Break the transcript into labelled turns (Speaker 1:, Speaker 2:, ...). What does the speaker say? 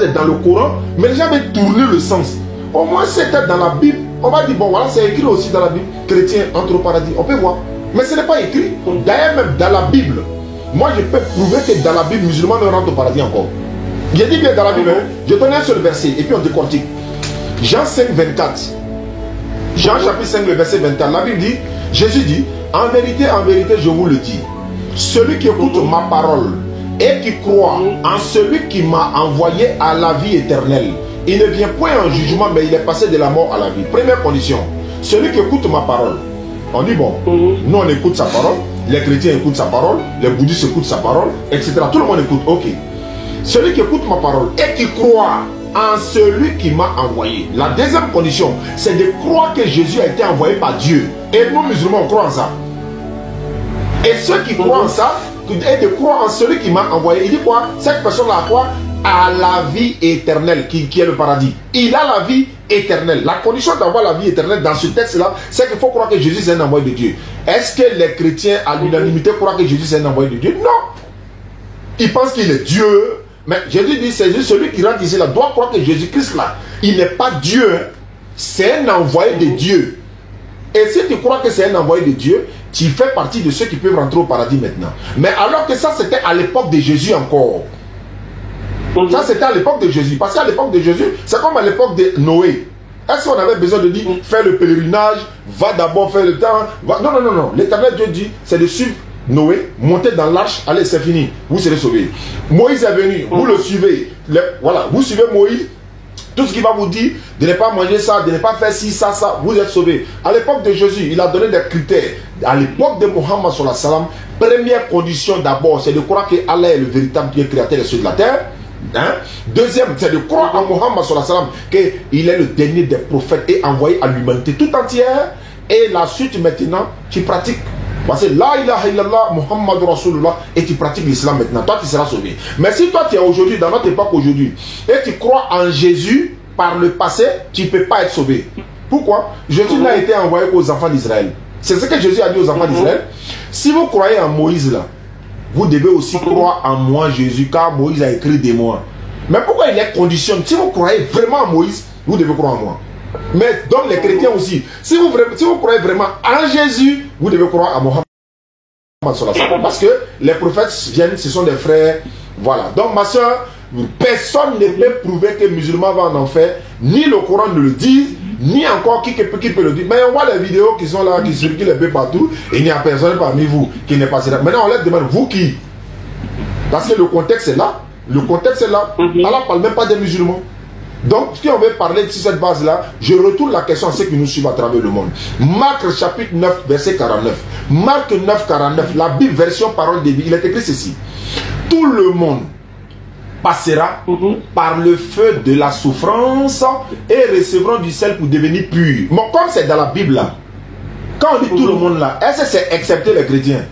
Speaker 1: dans le Coran, mais les gens avaient tourné le sens. Au moins c'était dans la Bible. On va dire, bon voilà, c'est écrit aussi dans la Bible. Chrétien entre au paradis. On peut voir. Mais ce n'est pas écrit. D'ailleurs, même dans la Bible, moi je peux prouver que dans la Bible, musulman ne rentre au paradis encore. J'ai dit bien dans la Bible, je donne un seul verset et puis on décortique. Jean 5, 24. Jean chapitre 5, le verset 24. La Bible dit, Jésus dit, en vérité, je vous le dis, celui qui écoute ma parole et qui croit en celui qui m'a envoyé à la vie éternelle, il ne vient point en jugement, mais il est passé de la mort à la vie. Première condition, celui qui écoute ma parole. On dit bon, nous on écoute sa parole, les chrétiens écoutent sa parole, les bouddhistes écoutent sa parole, etc. Tout le monde écoute, ok. Celui qui écoute ma parole et qui croit en celui qui m'a envoyé. La deuxième condition, c'est de croire que Jésus a été envoyé par Dieu. Et nous musulmans, on croit en ça. Et ceux qui croient en ça, et de croire en celui qui m'a envoyé, il dit quoi? Cette personne-là a quoi? À la vie éternelle, qui est le paradis. Il a la vie éternelle. La condition d'avoir la vie éternelle dans ce texte-là, c'est qu'il faut croire que Jésus est un envoyé de Dieu. Est-ce que les chrétiens, à l'unanimité, croient que Jésus est un envoyé de Dieu? Non. Ils pensent qu'il est Dieu. Mais Jésus dit, c'est juste celui qui rentre ici là doit croire que Jésus-Christ là, il n'est pas Dieu, c'est un envoyé de Dieu. Et si tu crois que c'est un envoyé de Dieu, tu fais partie de ceux qui peuvent rentrer au paradis maintenant. Mais alors que ça c'était à l'époque de Jésus encore. Ça c'était à l'époque de Jésus. Parce qu'à l'époque de Jésus, c'est comme à l'époque de Noé. Est-ce qu'on avait besoin de dire, fais le pèlerinage, va d'abord faire le temps. Non, non, non, non. L'Éternel Dieu dit, c'est de suivre Noé, montez dans l'arche, allez, c'est fini, vous serez sauvés. Moïse est venu, vous le suivez, voilà, vous suivez Moïse, tout ce qu'il va vous dire, de ne pas manger ça, de ne pas faire ci, ça, ça, vous êtes sauvés. À l'époque de Jésus, il a donné des critères. À l'époque de Mohammed sallallahu alayhi wa sallam, première condition d'abord, c'est de croire que Allah est le véritable Dieu créateur des cieux de la terre. Hein? Deuxième, c'est de croire en Mohammed sallallahu alayhi wa sallam, qu'il est le dernier des prophètes et envoyé à l'humanité tout entière. Et la suite maintenant, tu pratiques. Parce que la ilaha illallah Muhammad Rasulullah et tu pratiques l'islam maintenant, toi tu seras sauvé. Mais si toi tu es aujourd'hui, dans notre époque aujourd'hui, et tu crois en Jésus par le passé, tu ne peux pas être sauvé. Pourquoi? Jésus n'a été envoyé qu'aux enfants d'Israël. C'est ce que Jésus a dit aux enfants d'Israël. Si vous croyez en Moïse là, vous devez aussi croire en moi Jésus, car Moïse a écrit de moi. Mais pourquoi il est conditionné? Si vous croyez vraiment en Moïse, vous devez croire en moi. Mais donc les chrétiens aussi, si vous croyez vraiment en Jésus, vous devez croire à Mohammed. Parce que les prophètes viennent, ce sont des frères. Voilà. Donc ma soeur, personne ne peut prouver que musulman va en enfer. Ni le Coran ne le dit, ni encore qui peut le dire. Mais on voit les vidéos qui sont là, qui circulent un peu partout. Et il n'y a personne parmi vous qui n'est pas là. Maintenant on leur demande, vous qui? Parce que le contexte est là. Le contexte est là. Allah ne parle même pas des musulmans. Donc, si on veut parler de cette base-là, je retourne la question à ceux qui nous suivent à travers le monde. Marc chapitre 9, verset 49. Marc 9, 49, la Bible version parole de vie, il est écrit ceci. Tout le monde passera par le feu de la souffrance et recevront du sel pour devenir pur. Mais comme c'est dans la Bible là, quand on dit tout le monde là, est-ce que c'est excepté les chrétiens?